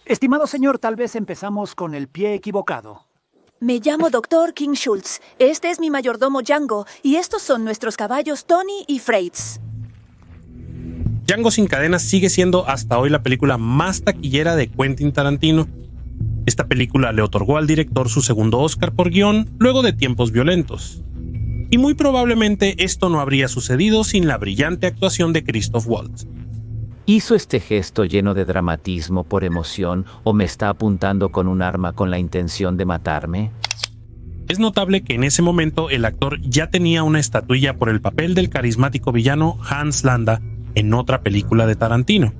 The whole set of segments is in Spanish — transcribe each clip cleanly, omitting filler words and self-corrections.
Estimado señor, tal vez empezamos con el pie equivocado. Me llamo Dr. King Schultz. Este es mi mayordomo Django y estos son nuestros caballos Tony y Freights. Django sin cadenas sigue siendo hasta hoy la película más taquillera de Quentin Tarantino. Esta película le otorgó al director su segundo Oscar por guión luego de Tiempos Violentos. Y muy probablemente esto no habría sucedido sin la brillante actuación de Christoph Waltz. ¿Hizo este gesto lleno de dramatismo por emoción o me está apuntando con un arma con la intención de matarme? Es notable que en ese momento el actor ya tenía una estatuilla por el papel del carismático villano Hans Landa en otra película de Tarantino.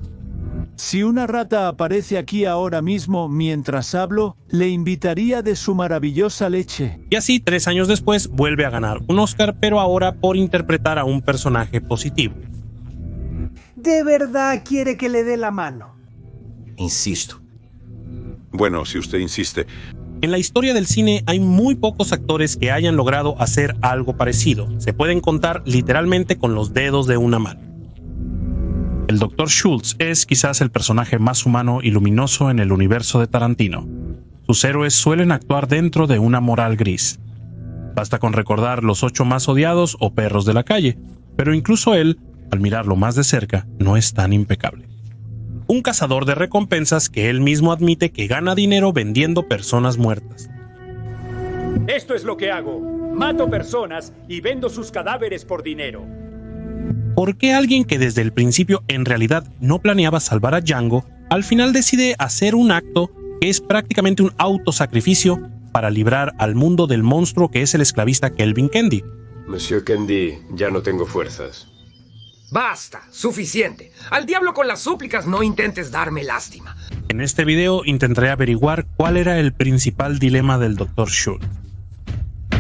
Si una rata aparece aquí ahora mismo mientras hablo, le invitaría de su maravillosa leche. Y así, 3 años después, vuelve a ganar un Oscar, pero ahora por interpretar a un personaje positivo. ¿De verdad quiere que le dé la mano? Insisto. Bueno, si usted insiste. En la historia del cine hay muy pocos actores que hayan logrado hacer algo parecido. Se pueden contar literalmente con los dedos de una mano. El Dr. Schultz es quizás el personaje más humano y luminoso en el universo de Tarantino. Sus héroes suelen actuar dentro de una moral gris. Basta con recordar Los 8 más odiados o Perros de la calle, pero incluso él, al mirarlo más de cerca, no es tan impecable. Un cazador de recompensas que él mismo admite que gana dinero vendiendo personas muertas. Esto es lo que hago. Mato personas y vendo sus cadáveres por dinero. ¿Por qué alguien que desde el principio en realidad no planeaba salvar a Django, al final decide hacer un acto que es prácticamente un autosacrificio para librar al mundo del monstruo que es el esclavista Kelvin Kendi? Monsieur Kendi, ya no tengo fuerzas. Basta, suficiente. Al diablo con las súplicas, no intentes darme lástima. En este video intentaré averiguar cuál era el principal dilema del Dr. Schultz.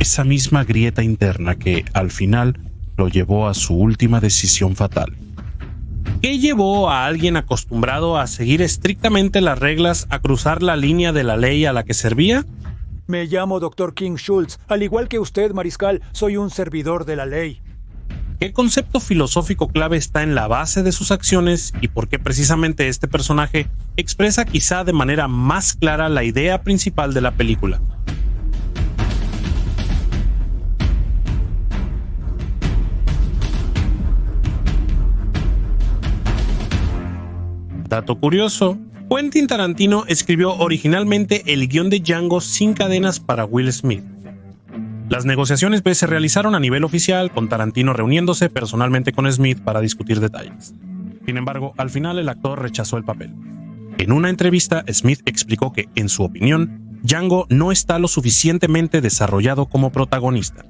Esa misma grieta interna que, al final, lo llevó a su última decisión fatal. ¿Qué llevó a alguien acostumbrado a seguir estrictamente las reglas a cruzar la línea de la ley a la que servía? Me llamo Dr. King Schultz. Al igual que usted, mariscal, soy un servidor de la ley. ¿Qué concepto filosófico clave está en la base de sus acciones y por qué precisamente este personaje expresa quizá de manera más clara la idea principal de la película? Dato curioso, Quentin Tarantino escribió originalmente el guión de Django sin cadenas para Will Smith. Las negociaciones se realizaron a nivel oficial, con Tarantino reuniéndose personalmente con Smith para discutir detalles. Sin embargo, al final el actor rechazó el papel. En una entrevista, Smith explicó que, en su opinión, Django no está lo suficientemente desarrollado como protagonista.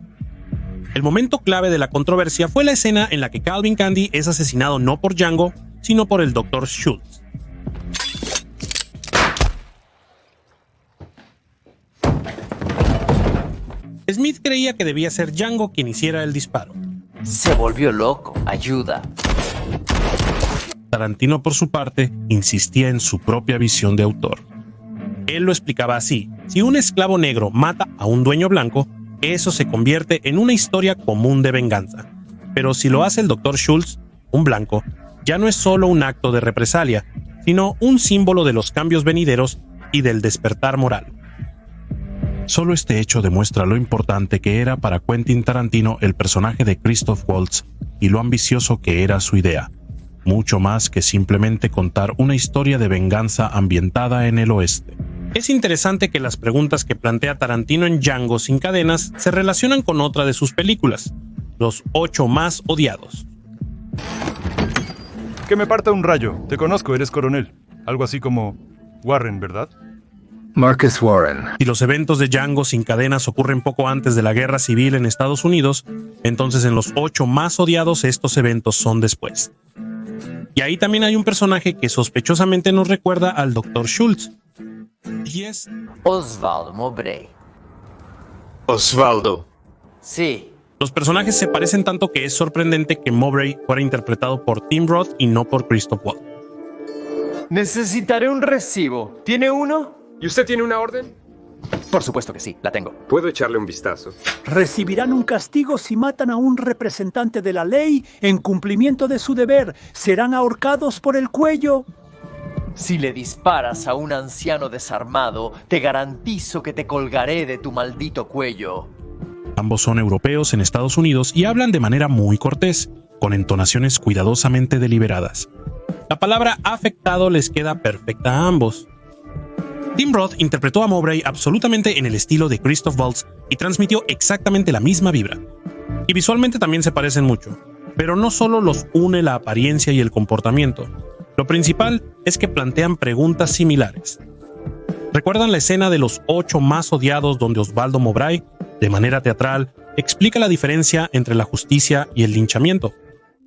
El momento clave de la controversia fue la escena en la que Calvin Candy es asesinado no por Django, sino por el Dr. Schultz. Smith creía que debía ser Django quien hiciera el disparo. Se volvió loco. Ayuda. Tarantino, por su parte, insistía en su propia visión de autor. Él lo explicaba así: si un esclavo negro mata a un dueño blanco, eso se convierte en una historia común de venganza. Pero si lo hace el Dr. Schultz, un blanco, ya no es solo un acto de represalia, sino un símbolo de los cambios venideros y del despertar moral. Solo este hecho demuestra lo importante que era para Quentin Tarantino el personaje de Christoph Waltz y lo ambicioso que era su idea, mucho más que simplemente contar una historia de venganza ambientada en el oeste. Es interesante que las preguntas que plantea Tarantino en Django sin cadenas se relacionan con otra de sus películas, Los 8 más odiados. Que me parta un rayo. Te conozco, eres coronel. Algo así como Warren, ¿verdad? Marcus Warren. Si los eventos de Django sin cadenas ocurren poco antes de la Guerra Civil en Estados Unidos, entonces en Los 8 más odiados estos eventos son después. Y ahí también hay un personaje que sospechosamente nos recuerda al Dr. Schultz. Y es Osvaldo Mowbray. Osvaldo. Sí. Los personajes se parecen tanto que es sorprendente que Mowbray fuera interpretado por Tim Roth y no por Christoph Waltz. Necesitaré un recibo. ¿Tiene uno? ¿Y usted tiene una orden? Por supuesto que sí, la tengo. ¿Puedo echarle un vistazo? Recibirán un castigo si matan a un representante de la ley en cumplimiento de su deber. Serán ahorcados por el cuello. Si le disparas a un anciano desarmado, te garantizo que te colgaré de tu maldito cuello. Ambos son europeos en Estados Unidos y hablan de manera muy cortés, con entonaciones cuidadosamente deliberadas. La palabra afectado les queda perfecta a ambos. Tim Roth interpretó a Mowbray absolutamente en el estilo de Christoph Waltz y transmitió exactamente la misma vibra. Y visualmente también se parecen mucho, pero no solo los une la apariencia y el comportamiento. Lo principal es que plantean preguntas similares. ¿Recuerdan la escena de los 8 más odiados donde Osvaldo Mowbray, de manera teatral, explica la diferencia entre la justicia y el linchamiento?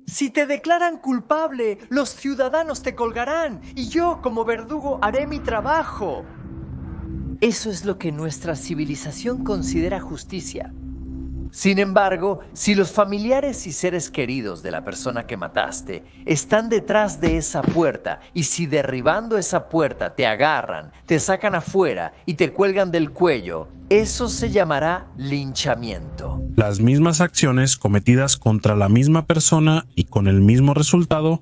Si te declaran culpable, los ciudadanos te colgarán y yo, como verdugo, haré mi trabajo. Eso es lo que nuestra civilización considera justicia. Sin embargo, si los familiares y seres queridos de la persona que mataste están detrás de esa puerta y si derribando esa puerta te agarran, te sacan afuera y te cuelgan del cuello, eso se llamará linchamiento. Las mismas acciones cometidas contra la misma persona y con el mismo resultado,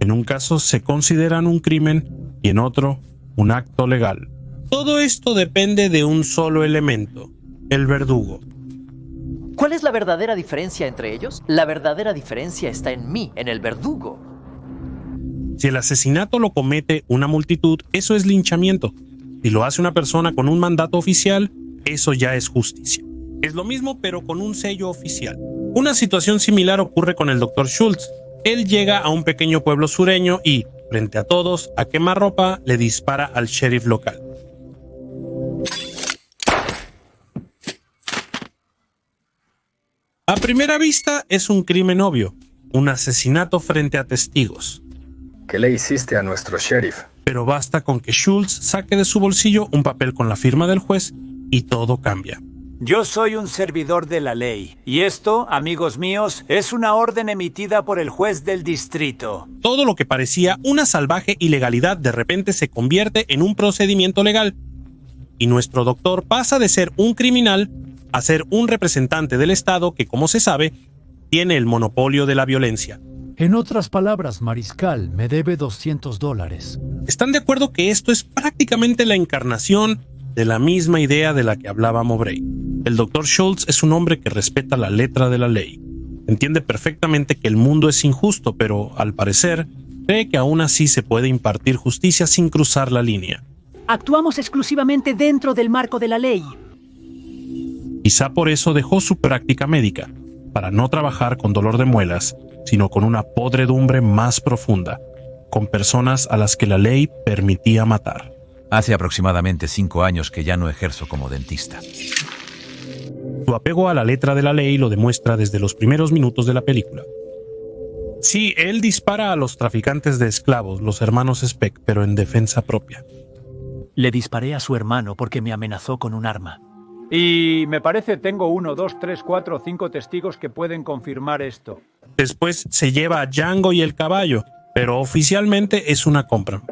en un caso se consideran un crimen y en otro un acto legal. Todo esto depende de un solo elemento, el verdugo. ¿Cuál es la verdadera diferencia entre ellos? La verdadera diferencia está en mí, en el verdugo. Si el asesinato lo comete una multitud, eso es linchamiento. Si lo hace una persona con un mandato oficial, eso ya es justicia. Es lo mismo, pero con un sello oficial. Una situación similar ocurre con el Dr. Schultz. Él llega a un pequeño pueblo sureño y, frente a todos, a quemarropa, le dispara al sheriff local. A primera vista es un crimen obvio, un asesinato frente a testigos. ¿Qué le hiciste a nuestro sheriff? Pero basta con que Schultz saque de su bolsillo un papel con la firma del juez y todo cambia. Yo soy un servidor de la ley, y esto, amigos míos, es una orden emitida por el juez del distrito. Todo lo que parecía una salvaje ilegalidad de repente se convierte en un procedimiento legal. Y nuestro doctor pasa de ser un criminal a ser un representante del Estado que, como se sabe, tiene el monopolio de la violencia. En otras palabras, mariscal, me debe $200. ¿Están de acuerdo que esto es prácticamente la encarnación de la misma idea de la que hablaba Mowbray? El Dr. Schultz es un hombre que respeta la letra de la ley. Entiende perfectamente que el mundo es injusto, pero, al parecer, cree que aún así se puede impartir justicia sin cruzar la línea. Actuamos exclusivamente dentro del marco de la ley. Quizá por eso dejó su práctica médica, para no trabajar con dolor de muelas, sino con una podredumbre más profunda, con personas a las que la ley permitía matar. Hace aproximadamente 5 años que ya no ejerzo como dentista. Su apego a la letra de la ley lo demuestra desde los primeros minutos de la película. Sí, él dispara a los traficantes de esclavos, los hermanos Speck, pero en defensa propia. Le disparé a su hermano porque me amenazó con un arma. Y me parece tengo 1, 2, 3, 4, 5 testigos que pueden confirmar esto. Después se lleva a Django y el caballo, pero oficialmente es una compra.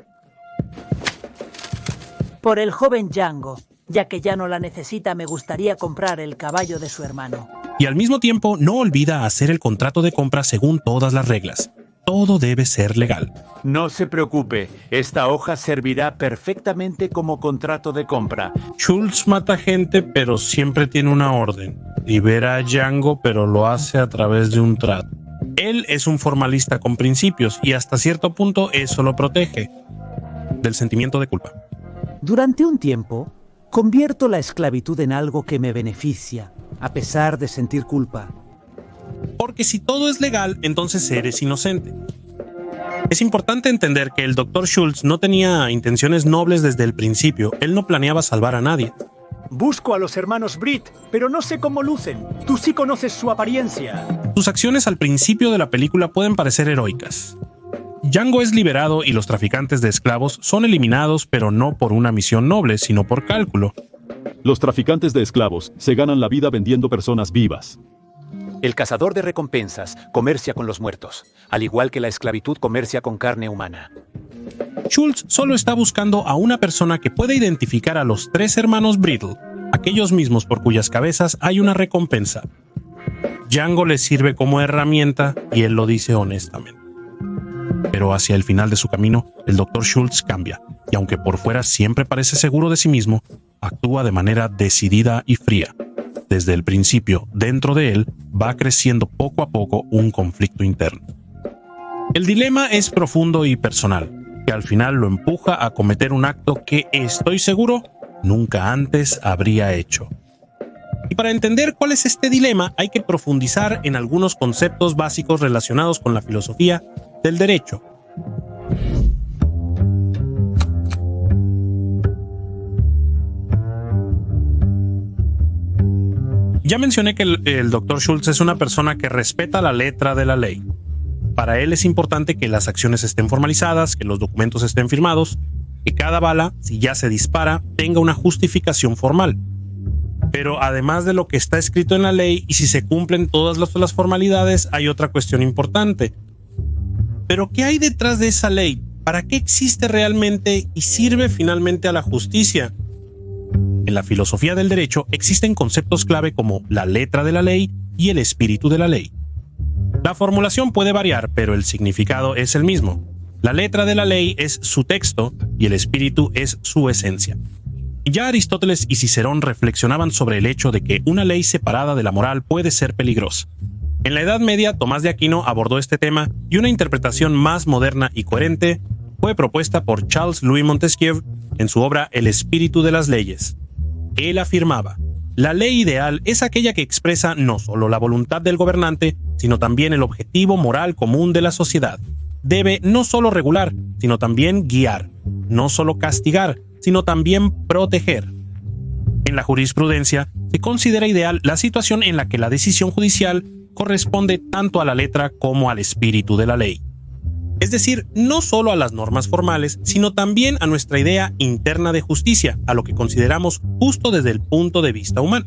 Por el joven Django. Ya que ya no la necesita, me gustaría comprar el caballo de su hermano. Y al mismo tiempo no olvida hacer el contrato de compra según todas las reglas. Todo debe ser legal. No se preocupe, esta hoja servirá perfectamente como contrato de compra. Schultz mata gente, pero siempre tiene una orden. Libera a Django, pero lo hace a través de un trato. Él es un formalista con principios y hasta cierto punto eso lo protege del sentimiento de culpa. Durante un tiempo, convierto la esclavitud en algo que me beneficia, a pesar de sentir culpa. Porque si todo es legal, entonces eres inocente. Es importante entender que el Dr. Schultz no tenía intenciones nobles desde el principio. Él no planeaba salvar a nadie. Busco a los hermanos Britt, pero no sé cómo lucen. Tú sí conoces su apariencia. Sus acciones al principio de la película pueden parecer heroicas. Django es liberado y los traficantes de esclavos son eliminados, pero no por una misión noble, sino por cálculo. Los traficantes de esclavos se ganan la vida vendiendo personas vivas. El cazador de recompensas comercia con los muertos, al igual que la esclavitud comercia con carne humana. Schultz solo está buscando a una persona que pueda identificar a los 3 hermanos Brittle, aquellos mismos por cuyas cabezas hay una recompensa. Django le sirve como herramienta y él lo dice honestamente. Pero hacia el final de su camino, el Dr. Schultz cambia, y aunque por fuera siempre parece seguro de sí mismo, actúa de manera decidida y fría. Desde el principio, dentro de él, va creciendo poco a poco un conflicto interno. El dilema es profundo y personal, que al final lo empuja a cometer un acto que, estoy seguro, nunca antes habría hecho. Y para entender cuál es este dilema, hay que profundizar en algunos conceptos básicos relacionados con la filosofía del derecho. Ya mencioné que el Dr. Schultz es una persona que respeta la letra de la ley. Para él es importante que las acciones estén formalizadas, que los documentos estén firmados, que cada bala, si ya se dispara, tenga una justificación formal. Pero además de lo que está escrito en la ley y si se cumplen todas las formalidades, hay otra cuestión importante. ¿Pero qué hay detrás de esa ley? ¿Para qué existe realmente y sirve finalmente a la justicia? En la filosofía del derecho existen conceptos clave como la letra de la ley y el espíritu de la ley. La formulación puede variar, pero el significado es el mismo. La letra de la ley es su texto y el espíritu es su esencia. Ya Aristóteles y Cicerón reflexionaban sobre el hecho de que una ley separada de la moral puede ser peligrosa. En la Edad Media, Tomás de Aquino abordó este tema y una interpretación más moderna y coherente fue propuesta por Charles Louis Montesquieu en su obra El espíritu de las leyes. Él afirmaba: la ley ideal es aquella que expresa no solo la voluntad del gobernante, sino también el objetivo moral común de la sociedad. Debe no solo regular, sino también guiar, no solo castigar, sino también proteger. En la jurisprudencia se considera ideal la situación en la que la decisión judicial corresponde tanto a la letra como al espíritu de la ley. Es decir, no solo a las normas formales, sino también a nuestra idea interna de justicia, a lo que consideramos justo desde el punto de vista humano.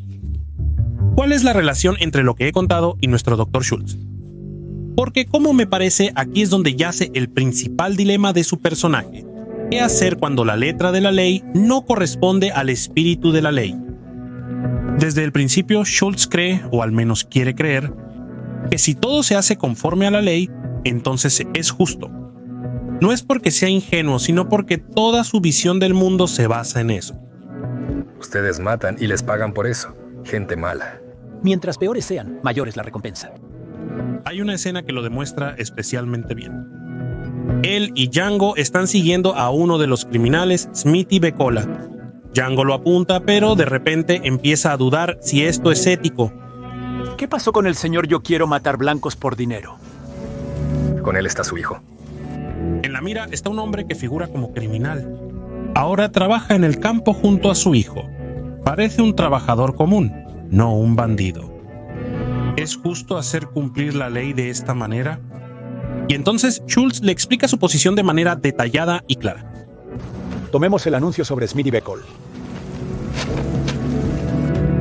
¿Cuál es la relación entre lo que he contado y nuestro Dr. Schultz? Porque, como me parece, aquí es donde yace el principal dilema de su personaje. ¿Qué hacer cuando la letra de la ley no corresponde al espíritu de la ley? Desde el principio, Schultz cree, o al menos quiere creer, que si todo se hace conforme a la ley, entonces es justo. No es porque sea ingenuo, sino porque toda su visión del mundo se basa en eso. Ustedes matan y les pagan por eso. Gente mala. Mientras peores sean, mayor es la recompensa. Hay una escena que lo demuestra especialmente bien. Él y Django están siguiendo a uno de los criminales, Smithy Becola. Django lo apunta, pero de repente empieza a dudar si esto es ético. ¿Qué pasó con el señor Yo quiero matar blancos por dinero? Con él está su hijo. En la mira está un hombre que figura como criminal. Ahora trabaja en el campo junto a su hijo. Parece un trabajador común, no un bandido. ¿Es justo hacer cumplir la ley de esta manera? Y entonces Schultz le explica su posición de manera detallada y clara. Tomemos el anuncio sobre Smithy Becola.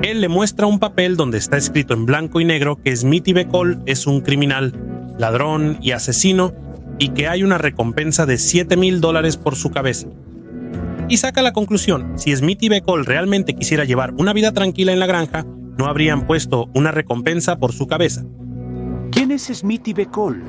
Él le muestra un papel donde está escrito en blanco y negro que Smithy Becola es un criminal, ladrón y asesino, y que hay una recompensa de $7,000 por su cabeza. Y saca la conclusión: si Smithy Becola realmente quisiera llevar una vida tranquila en la granja, no habrían puesto una recompensa por su cabeza. ¿Quién es Smithy Becola?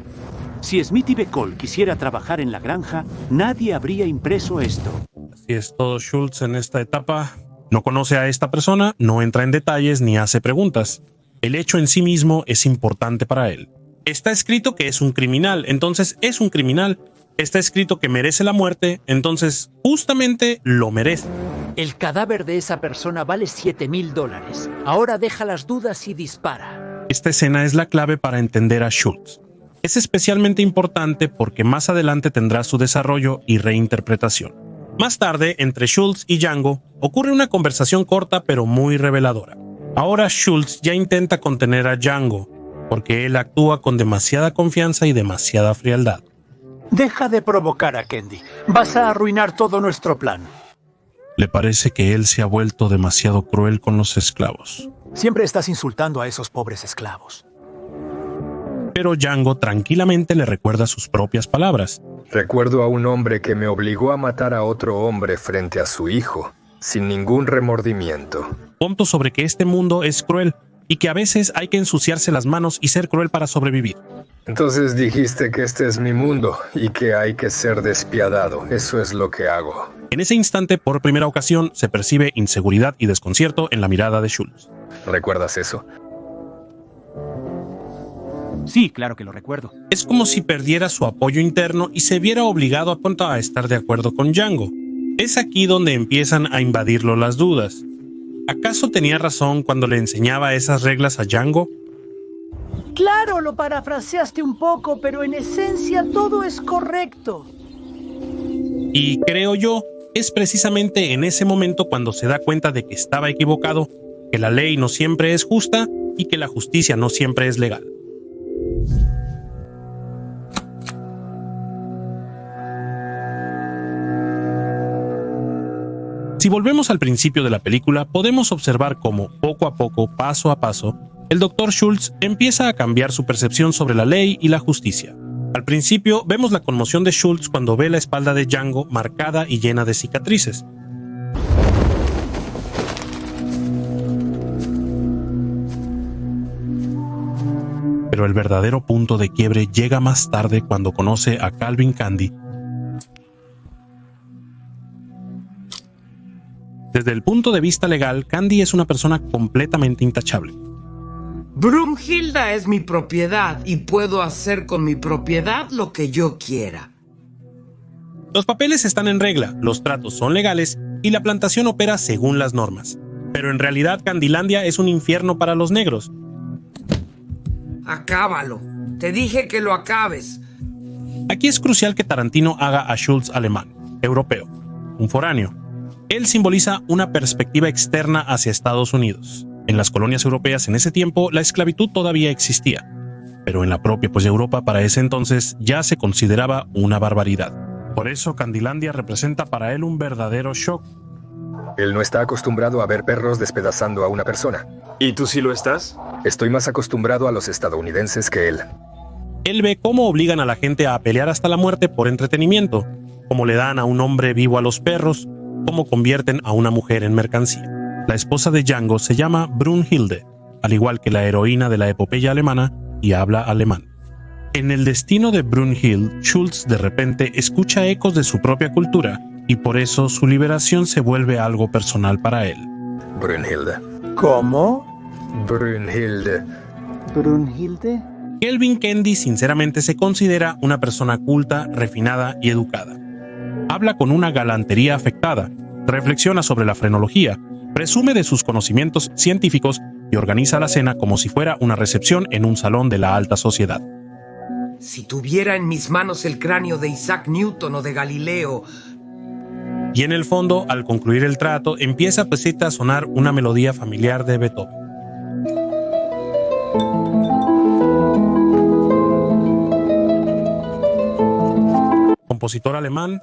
Si Smithy Becola quisiera trabajar en la granja, nadie habría impreso esto. Así es todo Schultz en esta etapa. No conoce a esta persona, no entra en detalles ni hace preguntas. El hecho en sí mismo es importante para él. Está escrito que es un criminal, entonces es un criminal. Está escrito que merece la muerte, entonces justamente lo merece. El cadáver de esa persona vale $7,000. Ahora deja las dudas y dispara. Esta escena es la clave para entender a Schultz. Es especialmente importante porque más adelante tendrá su desarrollo y reinterpretación. Más tarde, entre Schultz y Django, ocurre una conversación corta pero muy reveladora. Ahora Schultz ya intenta contener a Django, porque él actúa con demasiada confianza y demasiada frialdad. Deja de provocar a Kendi. Vas a arruinar todo nuestro plan. Le parece que él se ha vuelto demasiado cruel con los esclavos. Siempre estás insultando a esos pobres esclavos. Pero Django tranquilamente le recuerda sus propias palabras. Recuerdo a un hombre que me obligó a matar a otro hombre frente a su hijo, sin ningún remordimiento. Punto sobre que este mundo es cruel y que a veces hay que ensuciarse las manos y ser cruel para sobrevivir. Entonces dijiste que este es mi mundo y que hay que ser despiadado. Eso es lo que hago. En ese instante, por primera ocasión, se percibe inseguridad y desconcierto en la mirada de Schultz. ¿Recuerdas eso? Sí, claro que lo recuerdo. Es como si perdiera su apoyo interno y se viera obligado a pronto a estar de acuerdo con Django. Es aquí donde empiezan a invadirlo las dudas. ¿Acaso tenía razón cuando le enseñaba esas reglas a Django? Claro, lo parafraseaste un poco, pero en esencia todo es correcto. Y creo yo, es precisamente en ese momento cuando se da cuenta de que estaba equivocado, que la ley no siempre es justa y que la justicia no siempre es legal. Si volvemos al principio de la película, podemos observar cómo, poco a poco, paso a paso, el Dr. Schultz empieza a cambiar su percepción sobre la ley y la justicia. Al principio, vemos la conmoción de Schultz cuando ve la espalda de Django marcada y llena de cicatrices. Pero el verdadero punto de quiebre llega más tarde cuando conoce a Calvin Candie. Desde el punto de vista legal, Candie es una persona completamente intachable. Brunhilda es mi propiedad y puedo hacer con mi propiedad lo que yo quiera. Los papeles están en regla, los tratos son legales y la plantación opera según las normas. Pero en realidad Candilandia es un infierno para los negros. Acábalo. Te dije que lo acabes. Aquí es crucial que Tarantino haga a Schultz alemán, europeo, un foráneo. Él simboliza una perspectiva externa hacia Estados Unidos. En las colonias europeas en ese tiempo la esclavitud todavía existía, pero en la propia Europa para ese entonces ya se consideraba una barbaridad. Por eso Candilandia representa para él un verdadero shock. Él no está acostumbrado a ver perros despedazando a una persona. ¿Y tú sí lo estás? Estoy más acostumbrado a los estadounidenses que él. Él ve cómo obligan a la gente a pelear hasta la muerte por entretenimiento, cómo le dan a un hombre vivo a los perros, cómo convierten a una mujer en mercancía. La esposa de Django se llama Brunhilde, al igual que la heroína de la epopeya alemana, y habla alemán. En el destino de Brunhilde, Schultz de repente escucha ecos de su propia cultura, y por eso su liberación se vuelve algo personal para él. Brunhilde. ¿Cómo? Brunhilde. ¿Brunhilde? Calvin Candie sinceramente se considera una persona culta, refinada y educada. Habla con una galantería afectada, reflexiona sobre la frenología, presume de sus conocimientos científicos y organiza la cena como si fuera una recepción en un salón de la alta sociedad. Si tuviera en mis manos el cráneo de Isaac Newton o de Galileo... Y en el fondo, al concluir el trato, empieza a sonar una melodía familiar de Beethoven. Compositor alemán,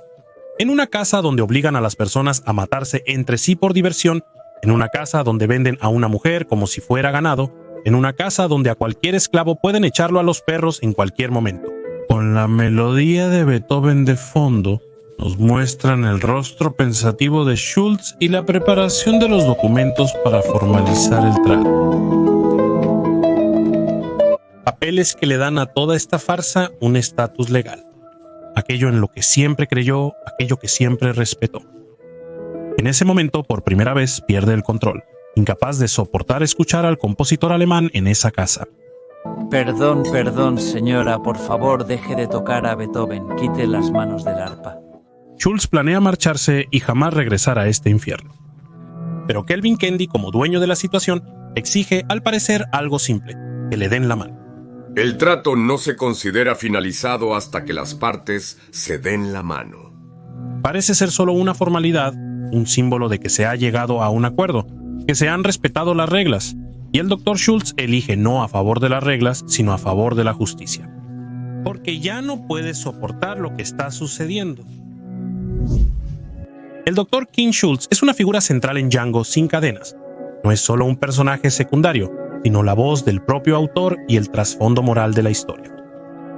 en una casa donde obligan a las personas a matarse entre sí por diversión, en una casa donde venden a una mujer como si fuera ganado, en una casa donde a cualquier esclavo pueden echarlo a los perros en cualquier momento. Con la melodía de Beethoven de fondo, nos muestran el rostro pensativo de Schultz y la preparación de los documentos para formalizar el trato. Papeles que le dan a toda esta farsa un estatus legal. Aquello en lo que siempre creyó, aquello que siempre respetó. En ese momento, por primera vez, pierde el control, incapaz de soportar escuchar al compositor alemán en esa casa. Perdón, señora, por favor, deje de tocar a Beethoven, quite las manos del arpa. Schultz planea marcharse y jamás regresar a este infierno. Pero Calvin Candie, como dueño de la situación, exige, al parecer, algo simple, que le den la mano. El trato no se considera finalizado hasta que las partes se den la mano. Parece ser solo una formalidad, un símbolo de que se ha llegado a un acuerdo, que se han respetado las reglas, y el Dr. Schultz elige no a favor de las reglas, sino a favor de la justicia. Porque ya no puede soportar lo que está sucediendo. El Dr. King Schultz es una figura central en Django sin cadenas. No es solo un personaje secundario, sino la voz del propio autor y el trasfondo moral de la historia.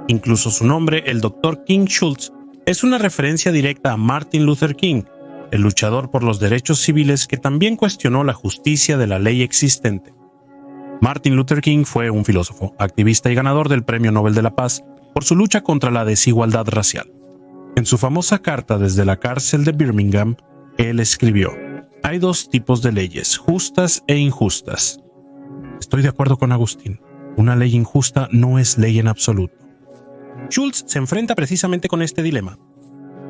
Incluso su nombre, el Dr. King Schultz, es una referencia directa a Martin Luther King, el luchador por los derechos civiles que también cuestionó la justicia de la ley existente. Martin Luther King fue un filósofo, activista y ganador del Premio Nobel de la Paz por su lucha contra la desigualdad racial. En su famosa carta desde la cárcel de Birmingham, él escribió: hay dos tipos de leyes, justas e injustas. Estoy de acuerdo con Agustín. Una ley injusta no es ley en absoluto. Schultz se enfrenta precisamente con este dilema.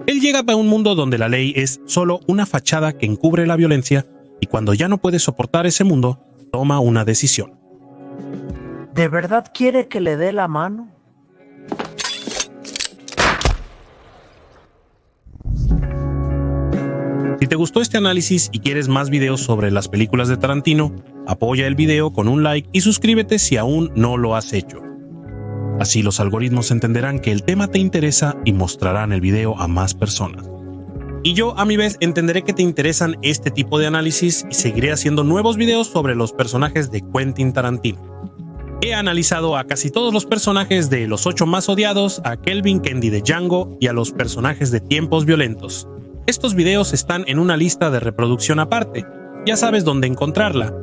Él llega a un mundo donde la ley es solo una fachada que encubre la violencia, y cuando ya no puede soportar ese mundo, toma una decisión. ¿De verdad quiere que le dé la mano? Si te gustó este análisis y quieres más videos sobre las películas de Tarantino, apoya el video con un like y suscríbete si aún no lo has hecho. Así los algoritmos entenderán que el tema te interesa y mostrarán el video a más personas. Y yo, a mi vez, entenderé que te interesan este tipo de análisis y seguiré haciendo nuevos videos sobre los personajes de Quentin Tarantino. He analizado a casi todos los personajes de Los 8 más odiados, a Kelvin Kendi de Django y a los personajes de Tiempos Violentos. Estos videos están en una lista de reproducción aparte, ya sabes dónde encontrarla,